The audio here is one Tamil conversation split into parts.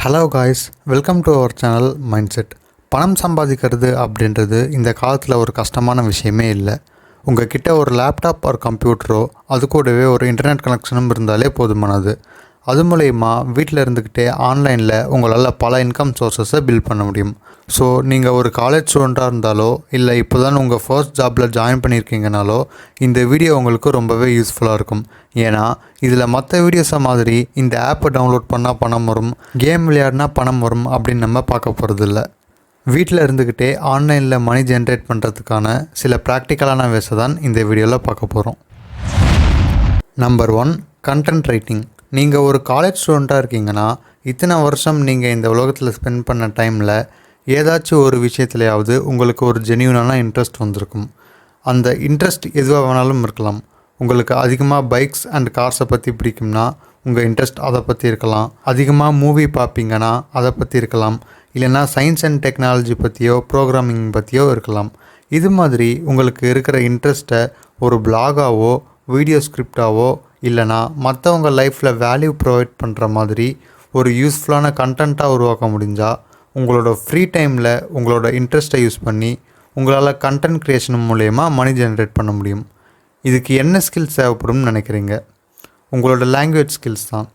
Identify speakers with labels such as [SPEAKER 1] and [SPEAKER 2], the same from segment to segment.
[SPEAKER 1] Hello guys, welcome to our channel mindset. பணம் சம்பாதிக்கிறது அப்படின்றது இந்த காலத்தில் ஒரு கஷ்டமான விஷயமே இல்லை. உங்கள் கிட்ட ஒரு லேப்டாப் ஒரு கம்ப்யூட்டரோ அது கூடவே ஒரு இன்டர்நெட் கனெக்ஷனும் இருந்தாலே போதுமானது. அது மூலயமா வீட்டில் இருந்துக்கிட்டே ஆன்லைனில் உங்களால் பல இன்கம் சோர்ஸஸை பில்ட் பண்ண முடியும். ஸோ நீங்கள் ஒரு காலேஜ் ஸ்டூடெண்ட்டாக இருந்தாலோ இல்லை இப்போ தான் உங்கள் ஃபர்ஸ்ட் ஜாபில் ஜாயின் பண்ணியிருக்கீங்கனாலோ இந்த வீடியோ உங்களுக்கு ரொம்பவே யூஸ்ஃபுல்லாக இருக்கும். ஏன்னா இதில் மற்ற வீடியோஸை மாதிரி இந்த ஆப்பை டவுன்லோட் பண்ணால் பணம் வரும், கேம் விளையாடினா பணம் வரும் அப்படின்னு நம்ம பார்க்க போகிறதில்ல. வீட்டில் இருந்துக்கிட்டே ஆன்லைனில் மணி ஜென்ரேட் பண்ணுறதுக்கான சில ப்ராக்டிக்கலான வேஸை தான் இந்த வீடியோவில் பார்க்க போகிறோம். Number 1, content writing. நீங்கள் ஒரு காலேஜ் ஸ்டூடெண்ட்டாக இருக்கீங்கன்னா இத்தனை வருஷம் நீங்கள் இந்த உலகத்தில் ஸ்பெண்ட் பண்ண டைமில் ஏதாச்சும் ஒரு விஷயத்துலையாவது உங்களுக்கு ஒரு ஜென்யூனான இன்ட்ரெஸ்ட் வந்திருக்கும். அந்த இன்ட்ரெஸ்ட் எதுவாக வேணாலும் இருக்கலாம். உங்களுக்கு அதிகமாக பைக்ஸ் அண்ட் கார்ஸை பற்றி பிடிக்கும்னா உங்கள் இன்ட்ரெஸ்ட் அதை பற்றி இருக்கலாம். அதிகமாக மூவி பார்ப்பீங்கன்னா அதை பற்றி இருக்கலாம். இல்லைனா சயின்ஸ் அண்ட் டெக்னாலஜி பற்றியோ ப்ரோக்ராமிங் பற்றியோ இருக்கலாம். இது மாதிரி உங்களுக்கு இருக்கிற இன்ட்ரெஸ்ட்டை ஒரு பிளாகாவோ வீடியோ ஸ்கிரிப்டாவோ இல்லைனா மற்றவங்க லைஃப்பில் வேல்யூ ப்ரொவைட் பண்ணுற மாதிரி ஒரு யூஸ்ஃபுல்லான கண்டென்ட்டாக உருவாக்க முடிஞ்சால் உங்களோட ஃப்ரீ டைமில் உங்களோட இன்ட்ரெஸ்ட்டை யூஸ் பண்ணி உங்களால் கண்டென்ட் க்ரியேஷன் மூலயமா மணி ஜென்ரேட் பண்ண முடியும். இதுக்கு என்ன ஸ்கில்ஸ் தேவைப்படும்னு நினைக்கிறீங்க? உங்களோட லாங்குவேஜ் ஸ்கில்ஸ் தான்.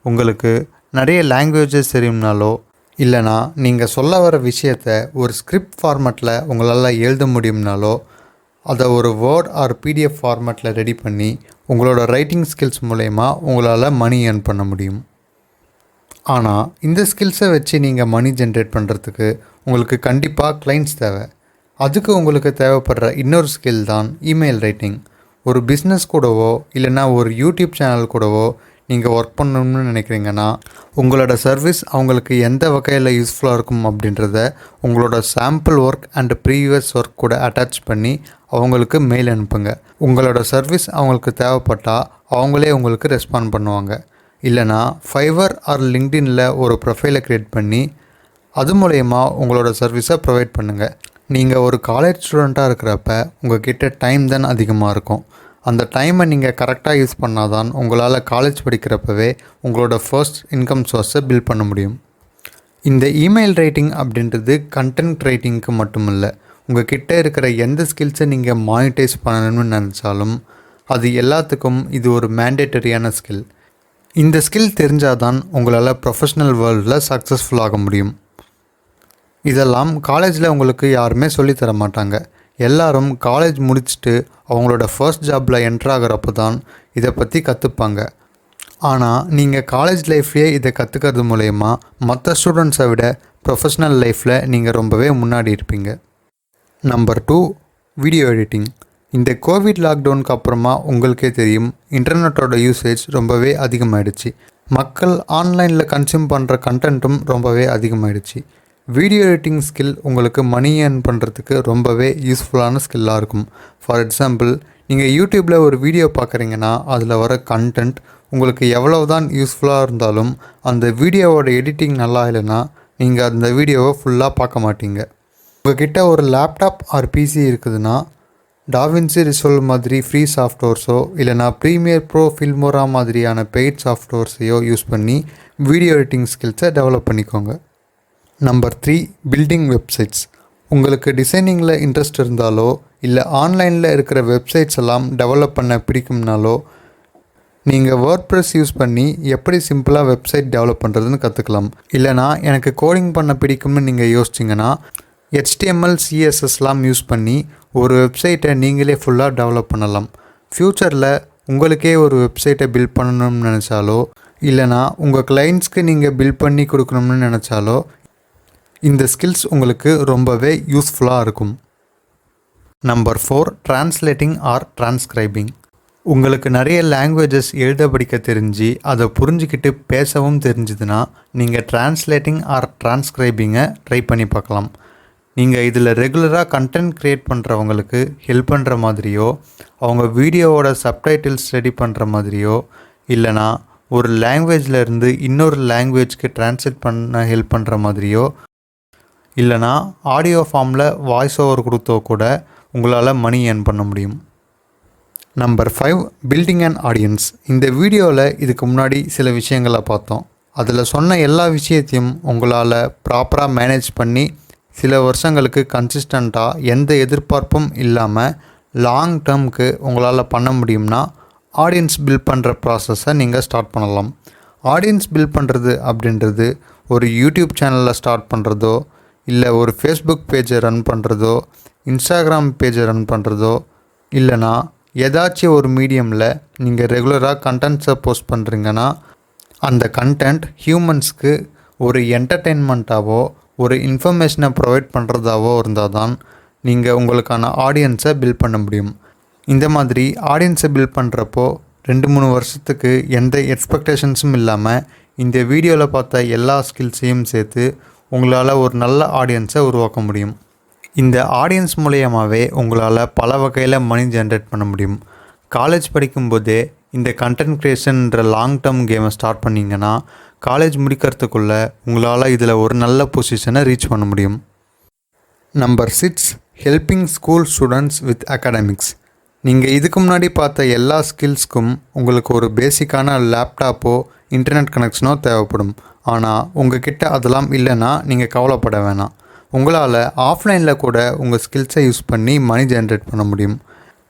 [SPEAKER 1] உங்களுக்கு நிறைய லாங்குவேஜஸ் தெரியும்னாலோ இல்லைனா நீங்கள் சொல்ல வர விஷயத்தை ஒரு ஸ்கிரிப்ட் ஃபார்மேட்டில் உங்களால் எழுத முடியும்னாலோ அதை ஒரு வேர்ட் ஆர் பிடிஎஃப் ஃபார்மேட்டில் ரெடி பண்ணி உங்களோட ரைட்டிங் ஸ்கில்ஸ் மூலயமா உங்களால் மணி ஏர்ன் பண்ண முடியும். ஆனால் இந்த ஸ்கில்ஸை வச்சு நீங்கள் மணி ஜென்ரேட் பண்ணுறதுக்கு உங்களுக்கு கண்டிப்பாக கிளைண்ட்ஸ் தேவை. அதுக்கு உங்களுக்கு தேவைப்படுற இன்னொரு ஸ்கில் தான் இமெயில் ரைட்டிங். ஒரு பிஸ்னஸ் கூடவோ இல்லைனா ஒரு யூடியூப் சேனல் கூடவோ நீங்கள் ஒர்க் பண்ணணும்னு நினைக்கிறீங்கன்னா உங்களோட சர்வீஸ் அவங்களுக்கு எந்த வகையில் யூஸ்ஃபுல்லாக இருக்கும் அப்படின்றத உங்களோட sample work and previous work கூட அட்டாச் பண்ணி அவங்களுக்கு மெயில் அனுப்புங்க. உங்களோட சர்வீஸ் அவங்களுக்கு தேவைப்பட்டால் அவங்களே உங்களுக்கு ரெஸ்பாண்ட் பண்ணுவாங்க. இல்லைனா ஃபைவர் ஆர் லிங்க்டின்ல ஒரு ப்ரொஃபைலை க்ரியேட் பண்ணி அது மூலயமா உங்களோட சர்வீஸை ப்ரொவைட் பண்ணுங்கள். நீங்கள் ஒரு காலேஜ் ஸ்டூடெண்ட்டாக இருக்கிறப்ப உங்கள் கிட்ட டைம் தான் அதிகமாக இருக்கும். அந்த டைமை நீங்கள் கரெக்டாக யூஸ் பண்ணால் தான் உங்களால் காலேஜ் படிக்கிறப்பவே உங்களோட ஃபர்ஸ்ட் இன்கம் சோர்ஸை பில்ட் பண்ண முடியும். இந்த இமெயில் ரைட்டிங் அப்படின்றது கண்டென்ட் ரைட்டிங்க்கு மட்டும் இல்லை, உங்கள் கிட்டே இருக்கிற எந்த ஸ்கில்ஸை நீங்கள் மானிட்டைஸ் பண்ணணும்னு நினச்சாலும் அது எல்லாத்துக்கும் இது ஒரு மேண்டேட்டரியான ஸ்கில். இந்த ஸ்கில் தெரிஞ்சால் தான் உங்களால் ப்ரொஃபஷ்னல் வேர்ல்டில் சக்ஸஸ்ஃபுல் ஆக முடியும். இதெல்லாம் காலேஜில் உங்களுக்கு யாருமே சொல்லித்தர மாட்டாங்க. எல்லாரும் காலேஜ் முடிச்சுட்டு அவங்களோட ஃபர்ஸ்ட் ஜாபில் என்ட்ரு ஆகிறப்ப தான் இதை பற்றி கற்றுப்பாங்க. ஆனால் நீங்கள் காலேஜ் லைஃப்லேயே இதை கற்றுக்கிறது மூலயமா மற்ற ஸ்டூடெண்ட்ஸை விட ப்ரொஃபஷ்னல் லைஃப்பில் நீங்கள் ரொம்பவே முன்னாடி இருப்பீங்க. Number 2, video editing. இந்த கோவிட் லாக்டவுனுக்கு அப்புறமா உங்களுக்கே தெரியும், இன்டர்நெட்டோட யூசேஜ் ரொம்பவே அதிகமாகிடுச்சு. மக்கள் ஆன்லைனில் கன்சியூம் பண்ணுற கண்டென்ட்டும் ரொம்பவே அதிகமாகிடுச்சு. வீடியோ எடிட்டிங் ஸ்கில் உங்களுக்கு மணி ஏர்ன் பண்ணுறதுக்கு ரொம்பவே யூஸ்ஃபுல்லான ஸ்கில்லாக இருக்கும். ஃபார் எக்ஸாம்பிள், நீங்கள் யூடியூப்பில் ஒரு வீடியோ பார்க்குறீங்கன்னா அதில் வர கண்டென்ட் உங்களுக்கு எவ்வளோ தான் யூஸ்ஃபுல்லாக இருந்தாலும் அந்த வீடியோவோட எடிட்டிங் நல்லா இல்லைன்னா நீங்கள் அந்த வீடியோவை ஃபுல்லாக பார்க்க மாட்டீங்க. உங்கள்கிட்ட ஒரு லேப்டாப் ஆர் பிசி இருக்குதுன்னா டாவின்சி ரிசோல்வ் மாதிரி ஃப்ரீ சாஃப்ட்வேர்ஸோ இல்லைனா ப்ரீமியர் ப்ரோ ஃபில்மோரா மாதிரியான பெய்ட் சாஃப்ட்வேர்ஸையோ யூஸ் பண்ணி வீடியோ எடிட்டிங் ஸ்கில்ஸை டெவலப் பண்ணிக்கோங்க. Number 3, building websites. உங்களுக்கு டிசைனிங்கில் இன்ட்ரெஸ்ட் இருந்தாலோ இல்லை ஆன்லைனில் இருக்கிற வெப்சைட்ஸ் எல்லாம் டெவலப் பண்ண பிடிக்கும்னாலோ நீங்கள் வேர்ட்ப்ரெஸ் யூஸ் பண்ணி எப்படி சிம்பிளாக வெப்சைட் டெவலப் பண்ணுறதுன்னு கற்றுக்கலாம். இல்லைனா எனக்கு கோடிங் பண்ண பிடிக்கும்னு நீங்கள் யோசிச்சிங்கன்னா HTML CSSலாம் யூஸ் பண்ணி ஒரு வெப்சைட்டை நீங்களே ஃபுல்லாக டெவலப் பண்ணலாம். ஃப்யூச்சரில் உங்களுக்கே ஒரு வெப்சைட்டை பில்ட் பண்ணணும்னு நினச்சாலோ இல்லைனா உங்கள் கிளைண்ட்ஸ்க்கு நீங்கள் பில்ட் பண்ணி கொடுக்கணும்னு நினச்சாலோ இந்த ஸ்கில்ஸ் உங்களுக்கு ரொம்பவே யூஸ்ஃபுல்லாக இருக்கும். Number 4, translating or transcribing. உங்களுக்கு நிறைய லாங்குவேஜஸ் எழுத படிக்க தெரிஞ்சு அதை புரிஞ்சுக்கிட்டு பேசவும் தெரிஞ்சுதுன்னா நீங்கள் டிரான்ஸ்லேட்டிங் ஆர் டிரான்ஸ்கிரைபிங்கை ட்ரை பண்ணி பார்க்கலாம். நீங்கள் இதில் ரெகுலராக கண்டென்ட் க்ரியேட் பண்ணுறவங்களுக்கு ஹெல்ப் பண்ணுற மாதிரியோ அவங்க வீடியோவோட சப்டைட்டில்ஸ் ரெடி பண்ணுற மாதிரியோ இல்லைனா ஒரு லாங்குவேஜில் இருந்து இன்னொரு லாங்குவேஜ்க்கு டிரான்ஸ்லேட் பண்ண ஹெல்ப் பண்ணுற மாதிரியோ இல்லைனா ஆடியோ ஃபார்மில் வாய்ஸ் ஓவர் கொடுத்தோ கூட உங்களால் மணி ஏர்ன் பண்ண முடியும். Number 5, building and audience. இந்த வீடியோவில் இதுக்கு முன்னாடி சில விஷயங்களை பார்த்தோம். அதில் சொன்ன எல்லா விஷயத்தையும் உங்களால் ப்ராப்பராக மேனேஜ் பண்ணி சில வருஷங்களுக்கு கன்சிஸ்டண்ட்டாக எந்த எதிர்பார்ப்பும் இல்லாமல் லாங் டேர்முக்கு உங்களால் பண்ண முடியும்னா ஆடியன்ஸ் பில்ட் பண்ணுற ப்ராசஸை நீங்கள் ஸ்டார்ட் பண்ணலாம். ஆடியன்ஸ் பில்ட் பண்ணுறது அப்படின்றது ஒரு யூடியூப் சேனலில் ஸ்டார்ட் பண்ணுறதோ, இல்லை ஒரு ஃபேஸ்புக் பேஜை ரன் பண்ணுறதோ, இன்ஸ்டாகிராம் பேஜை ரன் பண்ணுறதோ, இல்லைனா ஏதாச்சும் ஒரு மீடியமில் நீங்கள் ரெகுலராக கண்டென்ட்ஸை போஸ்ட் பண்ணுறீங்கன்னா அந்த கண்டென்ட் ஹியூமன்ஸ்க்கு ஒரு என்டர்டெயின்மெண்ட்டாவோ ஒரு இன்ஃபர்மேஷனை ப்ரொவைட் பண்ணுறதாவோ இருந்தால் தான் நீங்கள் உங்களுக்கான ஆடியன்ஸை பில்ட் பண்ண முடியும். இந்த மாதிரி ஆடியன்ஸை பில்ட் பண்ணுறப்போ 2-3 வருஷத்துக்கு எந்த எக்ஸ்பெக்டேஷன்ஸும் இல்லாமல் இந்த வீடியோவில் பார்த்த எல்லா ஸ்கில்ஸையும் சேர்த்து உங்களால் ஒரு நல்ல ஆடியன்ஸை உருவாக்க முடியும். இந்த ஆடியன்ஸ் மூலயமாவே உங்களால் பல வகையில் மணி ஜென்ரேட் பண்ண முடியும். காலேஜ் படிக்கும்போதே இந்த கண்டென்ட் க்ரியேஷன்ற லாங் டேர்ம் கேமை ஸ்டார்ட் பண்ணிங்கன்னா காலேஜ் முடிக்கிறதுக்குள்ளே உங்களால் இதில் ஒரு நல்ல பொசிஷனை ரீச் பண்ண முடியும். Number 6, helping school students with academics. நீங்கள் இதுக்கு முன்னாடி பார்த்த எல்லா ஸ்கில்ஸ்க்கும் உங்களுக்கு ஒரு பேசிக்கான லேப்டாப்போ இன்டர்நெட் கனெக்ஷனோ தேவைப்படும். ஆனால் உங்ககிட்ட அதெல்லாம் இல்லைன்னா நீங்கள் கவலைப்பட வேணாம். உங்களால் ஆஃப்லைனில் கூட உங்கள் ஸ்கில்ஸை யூஸ் பண்ணி மணி ஜென்ரேட் பண்ண முடியும்.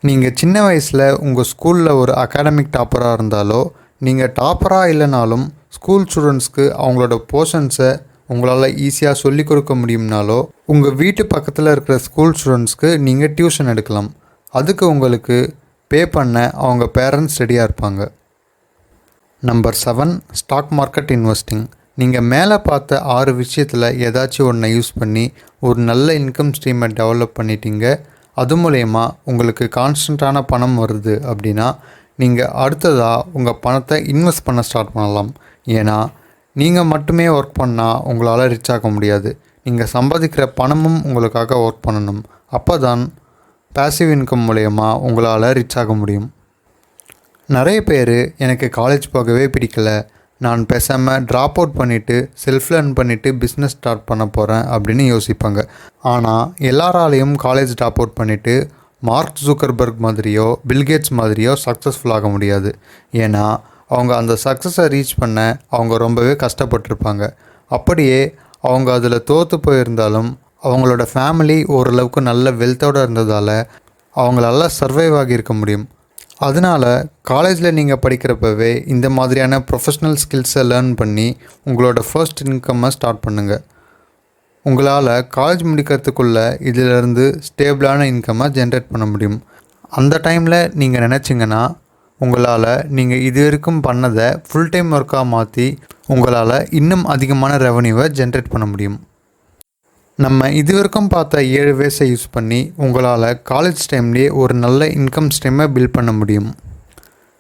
[SPEAKER 1] நீங்கள் சின்ன வயசில் உங்கள் ஸ்கூலில் ஒரு அகாடமிக் டாப்பராக இருந்தாலோ, நீங்கள் டாப்பராக இல்லைனாலும் ஸ்கூல் ஸ்டூடெண்ட்ஸ்க்கு அவங்களோட போர்ஷன்ஸை உங்களால் ஈஸியாக சொல்லிக் கொடுக்க முடியும்னாலோ, உங்கள் வீட்டு பக்கத்தில் இருக்கிற ஸ்கூல் ஸ்டூடெண்ட்ஸ்க்கு நீங்கள் டியூஷன் எடுக்கலாம். அதுக்கு உங்களுக்கு பே பண்ண அவங்க பேரண்ட்ஸ் ரெடியாக இருப்பாங்க. Number 7, stock market investing. நீங்கள் மேலே பார்த்த 6 விஷயத்தில் ஏதாச்சும் ஒன்றை யூஸ் பண்ணி ஒரு நல்ல இன்கம் ஸ்ட்ரீமை டெவலப் பண்ணிட்டீங்க. அது மூலயமா உங்களுக்கு கான்ஸ்டண்ட்டான பணம் வருது அப்படின்னா நீங்கள் அடுத்ததாக உங்கள் பணத்தை இன்வெஸ்ட் பண்ண ஸ்டார்ட் பண்ணலாம். ஏன்னா நீங்கள் மட்டுமே ஒர்க் பண்ணால் உங்களால் ரிச் ஆக முடியாது. நீங்கள் சம்பாதிக்கிற பணமும் உங்களுக்காக ஒர்க் பண்ணணும். அப்போ தான் பேசிவ் இன்கம் மூலயமா உங்களால் ரிச் ஆக முடியும். நிறைய பேர் எனக்கு காலேஜ் போகவே பிடிக்கலை, நான் பேசாமல் ட்ராப் அவுட் பண்ணிவிட்டு செல்ஃப் லேர்ன் பண்ணிவிட்டு பிஸ்னஸ் ஸ்டார்ட் பண்ண போகிறேன் அப்படின்னு யோசிப்பாங்க. ஆனால் எல்லாராலையும் காலேஜ் ட்ராப் அவுட் பண்ணிவிட்டு மார்க் ஜூக்கர்பர்க் மாதிரியோ பில்கேட்ஸ் மாதிரியோ சக்ஸஸ்ஃபுல் ஆக முடியாது. ஏன்னா அவங்க அந்த சக்ஸஸை ரீச் பண்ண அவங்க ரொம்பவே கஷ்டப்பட்டிருப்பாங்க. அப்படியே அவங்க அதில் தோற்று போயிருந்தாலும் அவங்களோட ஃபேமிலி ஓரளவுக்கு நல்ல வெல்த்தோடு இருந்ததால் அவங்களால சர்வைவ் ஆகியிருக்க முடியும். அதனால் காலேஜில் நீங்கள் படிக்கிறப்பவே இந்த மாதிரியான ப்ரொஃபஷ்னல் ஸ்கில்ஸை லேர்ன் பண்ணி உங்களோட ஃபர்ஸ்ட் இன்கம்மை ஸ்டார்ட் பண்ணுங்கள். உங்களால் காலேஜ் முடிக்கிறதுக்குள்ளே இதிலிருந்து ஸ்டேபிளான இன்கம்மை ஜென்ரேட் பண்ண முடியும். அந்த டைமில் நீங்கள் நினச்சிங்கன்னா உங்களால் நீங்கள் இது வரைக்கும் பண்ணதை ஃபுல் டைம் ஒர்க்காக மாற்றி உங்களால் இன்னும் அதிகமான ரெவன்யூவை ஜென்ரேட் பண்ண முடியும். நம்ம இது வரைக்கும் பார்த்த 7 வேஸை யூஸ் பண்ணி உங்களால் காலேஜ் டைம்லேயே ஒரு நல்ல இன்கம் ஸ்ட்ரீமை பில்ட் பண்ண முடியும்.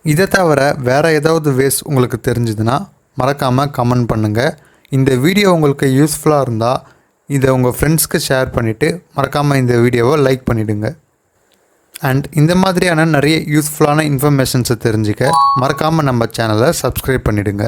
[SPEAKER 1] இதை தவிர வேறு ஏதாவது வேஸ் உங்களுக்கு தெரிஞ்சுதுன்னா மறக்காமல் கமெண்ட் பண்ணுங்கள். இந்த வீடியோ உங்களுக்கு யூஸ்ஃபுல்லாக இருந்தால் இதை உங்கள் ஃப்ரெண்ட்ஸ்க்கு ஷேர் பண்ணிவிட்டு மறக்காமல் இந்த வீடியோவை லைக் பண்ணிவிடுங்க. அண்ட் இந்த மாதிரியான நிறைய யூஸ்ஃபுல்லான இன்ஃபர்மேஷன்ஸை தெரிஞ்சுக்க மறக்காமல் நம்ம சேனலை சப்ஸ்கிரைப் பண்ணிவிடுங்க.